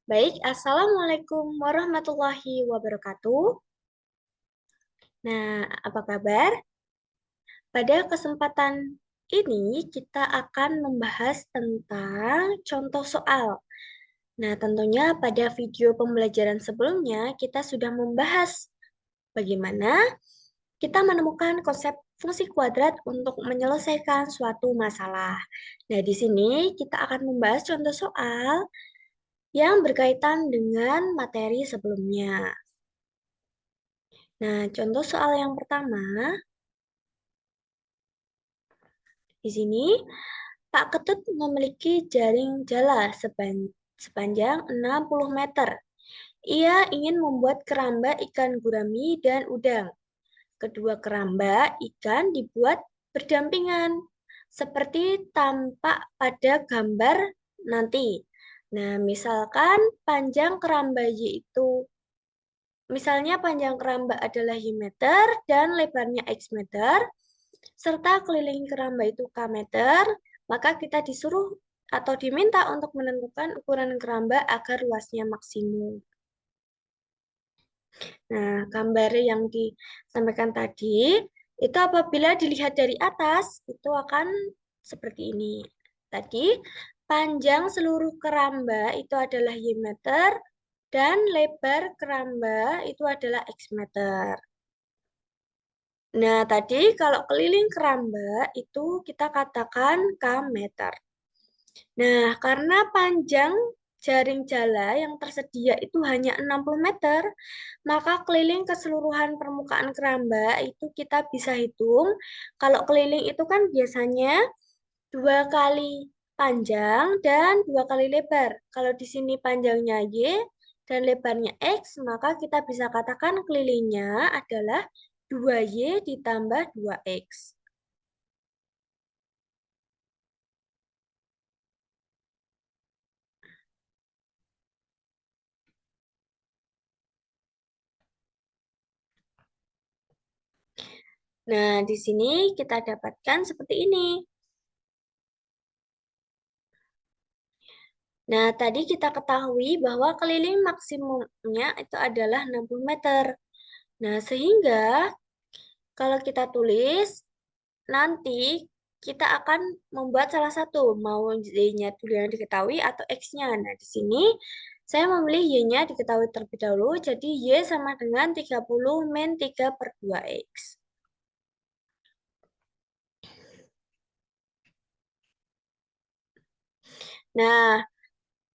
Baik, Assalamualaikum warahmatullahi wabarakatuh. Nah, apa kabar? Pada kesempatan ini kita akan membahas tentang contoh soal. Nah, tentunya pada video pembelajaran sebelumnya kita sudah membahas bagaimana kita menemukan konsep fungsi kuadrat untuk menyelesaikan suatu masalah. Nah, di sini kita akan membahas contoh soal yang berkaitan dengan materi sebelumnya. Nah, contoh soal yang pertama, di sini Pak Ketut memiliki jaring jala sepanjang 60 meter. Ia ingin membuat keramba ikan gurami dan udang. Kedua keramba ikan dibuat berdampingan, seperti tampak pada gambar nanti. Nah, misalkan panjang keramba yaitu misalnya panjang keramba adalah Y meter dan lebarnya X meter, serta keliling keramba itu K meter, maka kita disuruh atau diminta untuk menentukan ukuran keramba agar luasnya maksimum. Nah, gambar yang disampaikan tadi, itu apabila dilihat dari atas, itu akan seperti ini. Tadi, panjang seluruh keramba itu adalah Y meter, dan lebar keramba itu adalah X meter. Nah, tadi kalau keliling keramba itu kita katakan K meter. Nah, karena panjang jaring jala yang tersedia itu hanya 60 meter, maka keliling keseluruhan permukaan keramba itu kita bisa hitung. Kalau keliling itu kan biasanya 2 kali panjang dan 2 kali lebar. Kalau di sini panjangnya Y dan lebarnya X, maka kita bisa katakan kelilingnya adalah 2Y ditambah 2X. Nah, di sini kita dapatkan seperti ini. Nah, tadi kita ketahui bahwa keliling maksimumnya itu adalah 60 meter. Nah, sehingga kalau kita tulis, nanti kita akan membuat salah satu, mau Y-nya dulu yang diketahui atau X-nya. Nah, di sini saya memilih Y-nya diketahui terlebih dahulu, jadi Y sama dengan 30 min 3 per 2X. Nah,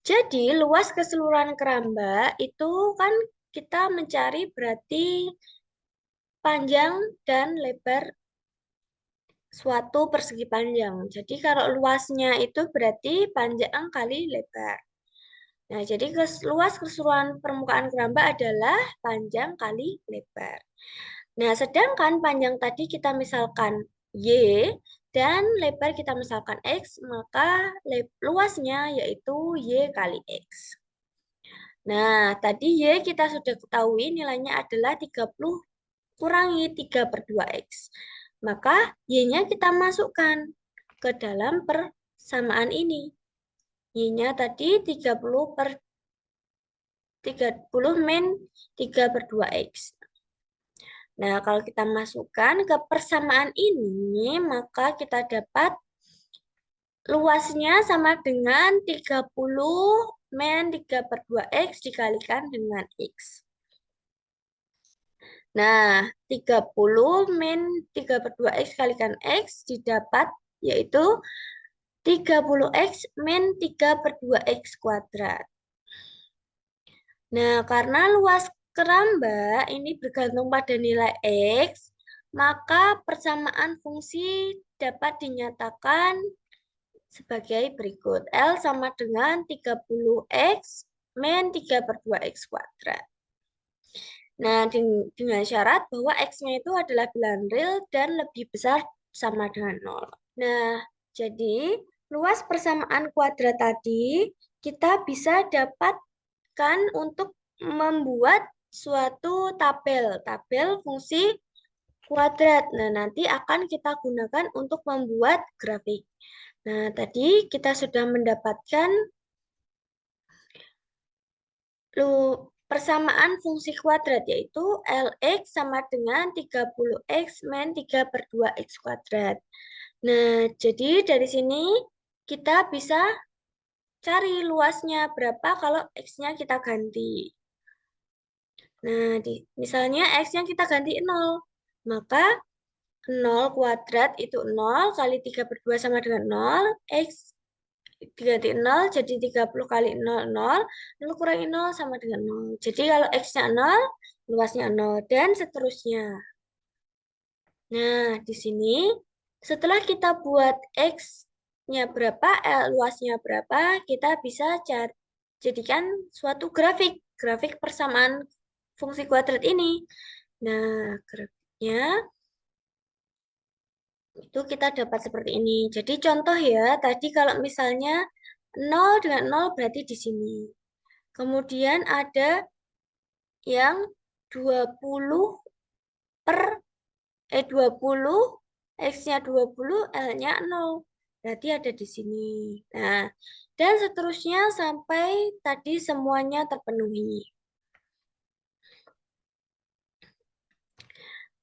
jadi luas keseluruhan keramba itu kan kita mencari berarti panjang dan lebar suatu persegi panjang. Jadi kalau luasnya itu berarti panjang kali lebar. Nah, jadi luas keseluruhan permukaan keramba adalah panjang kali lebar. Nah, sedangkan panjang tadi kita misalkan Y dan lebar kita misalkan X, maka luasnya yaitu Y kali X. Nah, tadi Y kita sudah ketahui nilainya adalah 30 kurangi 3 per 2X. Maka Y-nya kita masukkan ke dalam persamaan ini. Y-nya tadi 30 min 3 per 2X. Nah, kalau kita masukkan ke persamaan ini, maka kita dapat luasnya sama dengan 30 min 3 per 2X dikalikan dengan X. Nah, 30 min 3 per 2X kalikan X didapat yaitu 30X min 3 per 2X kuadrat. Nah, karena luas keramba ini bergantung pada nilai X, maka persamaan fungsi dapat dinyatakan sebagai berikut. L sama dengan 30X min 3 per 2X kuadrat. Nah, dengan syarat bahwa X-nya itu adalah bilangan real dan lebih besar sama dengan 0. Nah, jadi luas persamaan kuadrat tadi kita bisa dapatkan untuk membuat suatu tabel fungsi kuadrat. Nah, nanti akan kita gunakan untuk membuat grafik. Nah, tadi kita sudah mendapatkan persamaan fungsi kuadrat, yaitu Lx sama dengan 30x min 3 per 2x kuadrat. Nah, jadi dari sini kita bisa cari luasnya berapa kalau x-nya kita ganti. Nah, misalnya x-nya kita ganti 0. Maka 0 kuadrat itu 0 kali 3 per 2 sama dengan 0. X diganti 0 jadi 30 kali 0, 0. 0 kurangi 0 sama dengan 0. Jadi kalau x-nya 0, luasnya 0. Dan seterusnya. Nah, di sini setelah kita buat x-nya berapa, luasnya berapa, kita bisa jadikan suatu grafik. Grafik persamaan fungsi kuadrat ini. Nah, grafiknya itu kita dapat seperti ini. Jadi contoh ya, tadi kalau misalnya 0 dengan 0 berarti di sini. Kemudian ada yang 20 per 20, X-nya 20, L-nya 0. Berarti ada di sini. Nah, dan seterusnya sampai tadi semuanya terpenuhi.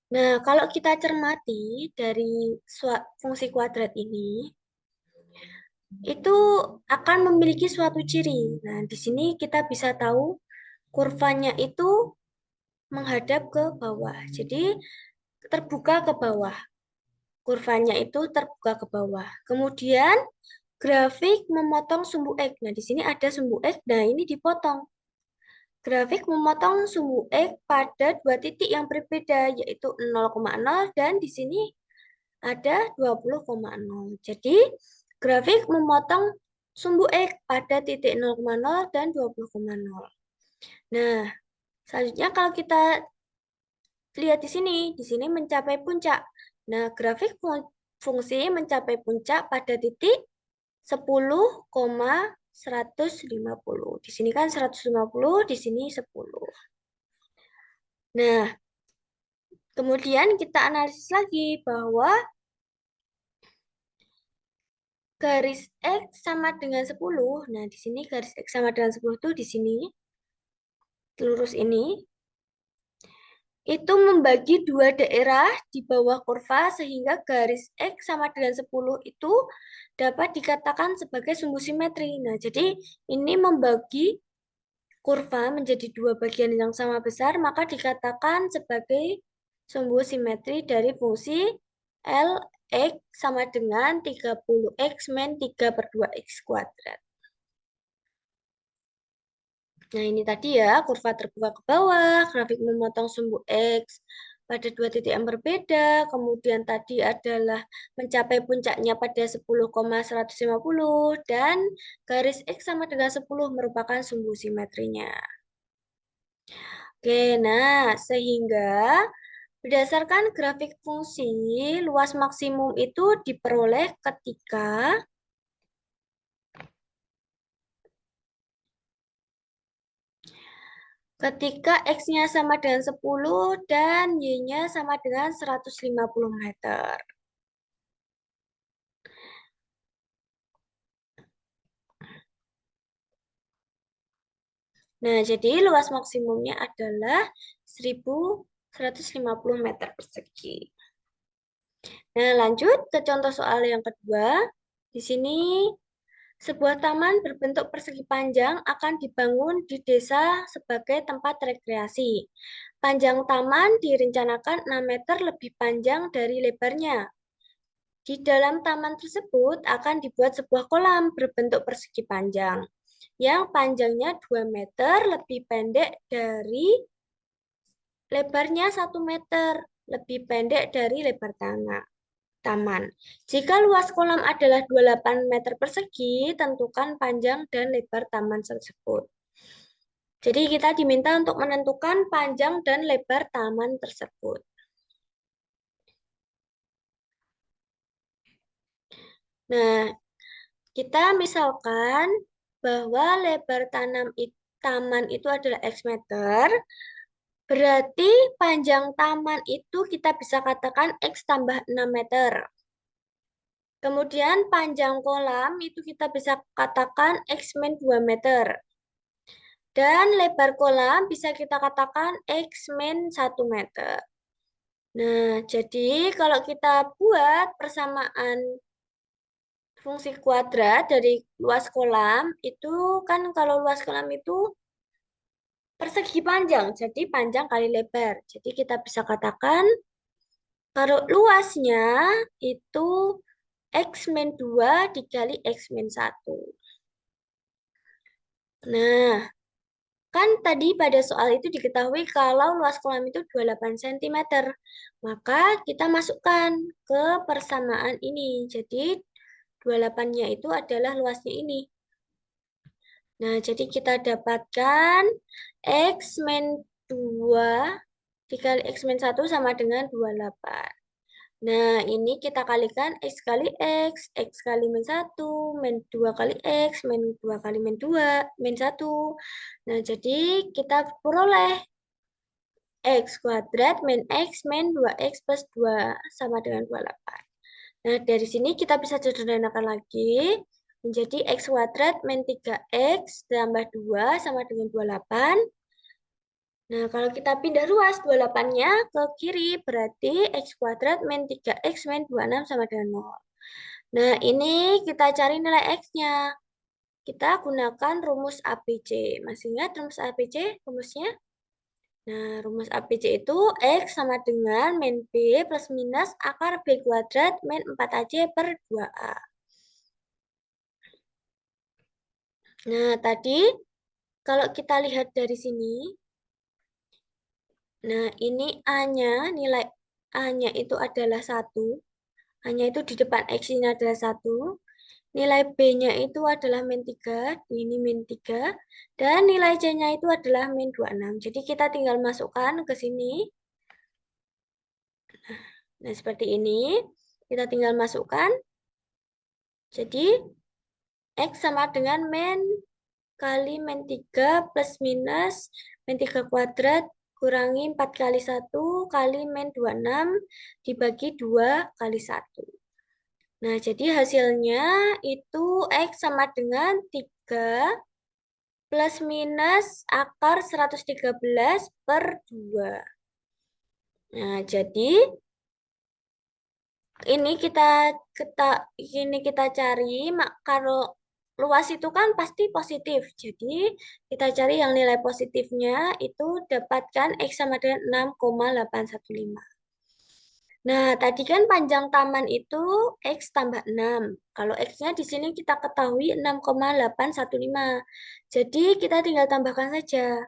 Nah, kalau kita cermati dari fungsi kuadrat ini, itu akan memiliki suatu ciri. Nah, di sini kita bisa tahu kurvanya itu menghadap ke bawah. Jadi, terbuka ke bawah. Kurvanya itu terbuka ke bawah. Kemudian, grafik memotong sumbu X. Nah, di sini ada sumbu X. Nah, ini dipotong. Grafik memotong sumbu X pada dua titik yang berbeda, yaitu 0,0 dan di sini ada 20,0. Jadi, grafik memotong sumbu X pada titik 0,0 dan 20,0. Nah, selanjutnya kalau kita lihat di sini mencapai puncak. Nah, grafik fungsi mencapai puncak pada titik 10,150. Di sini kan 150, di sini 10. Nah, kemudian kita analisis lagi bahwa garis X sama dengan 10. Nah, di sini garis X sama dengan 10 itu di sini, lurus ini, itu membagi dua daerah di bawah kurva sehingga garis X sama dengan 10 itu dapat dikatakan sebagai sumbu simetri. Nah, jadi ini membagi kurva menjadi dua bagian yang sama besar, maka dikatakan sebagai sumbu simetri dari fungsi Lx sama dengan 30x min 3 per 2x kuadrat. Nah, ini tadi ya, kurva terbuka ke bawah, grafik memotong sumbu X pada dua titik yang berbeda, kemudian tadi adalah mencapai puncaknya pada 10,150, dan garis X sama dengan 10 merupakan sumbu simetrinya. Oke, nah sehingga berdasarkan grafik fungsi, luas maksimum itu diperoleh ketika X-nya sama dengan 10 dan Y-nya sama dengan 150 meter. Nah, jadi luas maksimumnya adalah 1.150 meter persegi. Nah, lanjut ke contoh soal yang kedua. Di sini, sebuah taman berbentuk persegi panjang akan dibangun di desa sebagai tempat rekreasi. Panjang taman direncanakan 6 meter lebih panjang dari lebarnya. Di dalam taman tersebut akan dibuat sebuah kolam berbentuk persegi panjang yang panjangnya 2 meter lebih pendek dari lebarnya 1 meter lebih pendek dari lebar taman. Jika luas kolam adalah 28 meter persegi, tentukan panjang dan lebar taman tersebut. Jadi kita diminta untuk menentukan panjang dan lebar taman tersebut. Nah, kita misalkan bahwa lebar taman itu adalah X meter, berarti panjang taman itu kita bisa katakan X tambah 6 meter. Kemudian panjang kolam itu kita bisa katakan X min 2 meter. Dan lebar kolam bisa kita katakan X min 1 meter. Nah, jadi kalau kita buat persamaan fungsi kuadrat dari luas kolam, itu kan kalau luas kolam itu persegi panjang, jadi panjang kali lebar. Jadi kita bisa katakan kalau luasnya itu X min 2 dikali X min 1. Nah, kan tadi pada soal itu diketahui kalau luas kolam itu 28 cm. Maka kita masukkan ke persamaan ini. Jadi 28-nya itu adalah luasnya ini. Nah, jadi kita dapatkan X min 2 dikali X min 1 sama dengan 28. Nah, ini kita kalikan X kali X kali min 1, min 2 kali X, min 2 kali min 2, min 1. Nah, jadi kita peroleh X kuadrat min X min 2X plus 2 sama dengan 28. Nah, dari sini kita bisa sederhanakan lagi menjadi X kuadrat min 3X tambah 2 sama dengan 28. Nah, kalau kita pindah ruas 28-nya ke kiri, berarti X kuadrat min 3X min 26 sama dengan 0. Nah, ini kita cari nilai X-nya. Kita gunakan rumus ABC. Masih ingat rumus ABC? Rumusnya? Nah, rumus ABC itu X sama dengan min B plus minus akar B kuadrat min 4AC per 2A. Nah, tadi kalau kita lihat dari sini, nah ini A-nya, nilai A-nya itu adalah 1. A-nya itu di depan X ini adalah 1. Nilai B-nya itu adalah min 3, ini min 3. Dan nilai C-nya itu adalah min 26. Jadi kita tinggal masukkan ke sini. Nah, seperti ini. Kita tinggal masukkan. Jadi, X sama dengan min kali min 3 plus minus min 3 kuadrat kurangi 4 kali 1 kali min 26 dibagi 2 kali 1. Nah, jadi hasilnya itu X sama dengan 3 plus minus akar 113 per 2. Nah, jadi ini kita cari kalau luas itu kan pasti positif. Jadi kita cari yang nilai positifnya itu dapatkan X sama dengan 6,815. Nah, tadi kan panjang taman itu X tambah 6. Kalau X-nya di sini kita ketahui 6,815. Jadi kita tinggal tambahkan saja.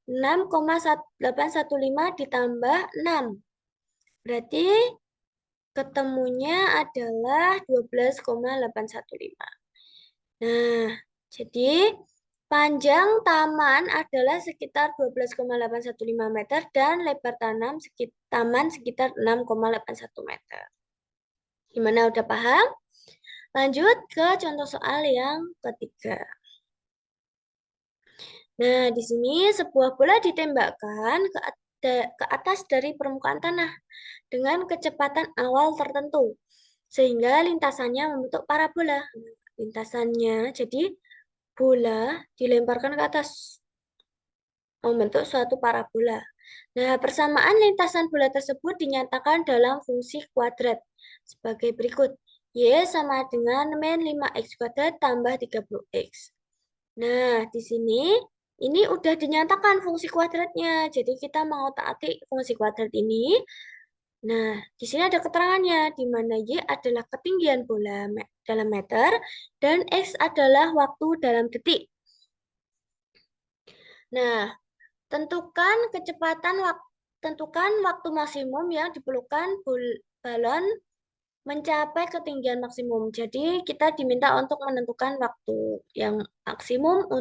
6,815 ditambah 6. Berarti ketemunya adalah 12,815. Nah, jadi panjang taman adalah sekitar 12,815 meter dan lebar taman sekitar 6,81 meter. Gimana, udah paham? Lanjut ke contoh soal yang ketiga. Nah, di sini sebuah bola ditembakkan ke atas dari permukaan tanah dengan kecepatan awal tertentu, sehingga lintasannya membentuk parabola. Lintasannya, jadi bola dilemparkan ke atas, membentuk suatu parabola. Nah, persamaan lintasan bola tersebut dinyatakan dalam fungsi kuadrat sebagai berikut. Y sama dengan min 5x kuadrat tambah 30x. Nah, di sini ini udah dinyatakan fungsi kuadratnya. Jadi kita mengotak-atik fungsi kuadrat ini. Nah, di sini ada keterangannya, di mana Y adalah ketinggian bola dalam meter dan X adalah waktu dalam detik. Nah, tentukan waktu maksimum yang diperlukan balon mencapai ketinggian maksimum. Jadi kita diminta untuk menentukan waktu yang maksimum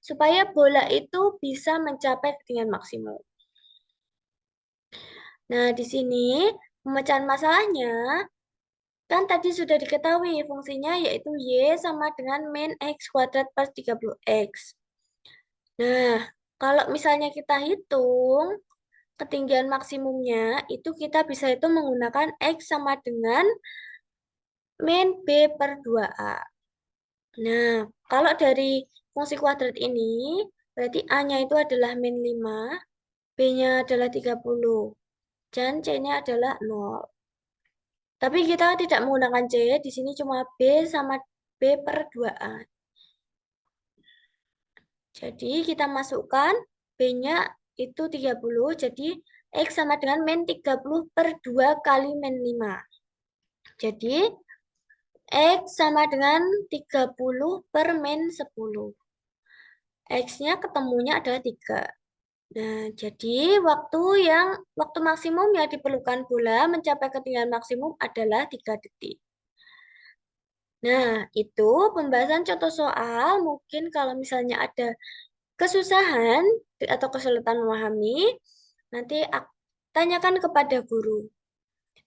supaya bola itu bisa mencapai ketinggian maksimum. Nah, di sini pemecahan masalahnya kan tadi sudah diketahui fungsinya yaitu Y sama dengan min X kuadrat plus 30X. Nah, kalau misalnya kita hitung ketinggian maksimumnya, itu kita bisa hitung menggunakan X sama dengan min B per 2A. Nah, kalau dari fungsi kuadrat ini, Berarti A-nya itu adalah min 5, B-nya adalah 30, dan C-nya adalah 0. Tapi kita tidak menggunakan C, di sini cuma B sama B per 2A. Jadi kita masukkan B-nya itu 30, jadi X sama dengan min 30 per 2 kali min 5. Jadi X sama dengan 30 per min 10. X-nya ketemunya adalah 3. Nah, jadi waktu maksimum yang diperlukan bola mencapai ketinggian maksimum adalah 3 detik. Nah, itu pembahasan contoh soal. Mungkin kalau misalnya ada kesusahan atau kesulitan memahami, nanti tanyakan kepada guru.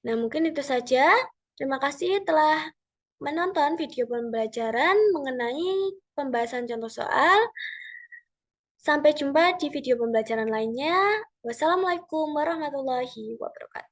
Nah, mungkin itu saja. Terima kasih telah menonton video pembelajaran mengenai pembahasan contoh soal. Sampai jumpa di video pembelajaran lainnya. Wassalamualaikum warahmatullahi wabarakatuh.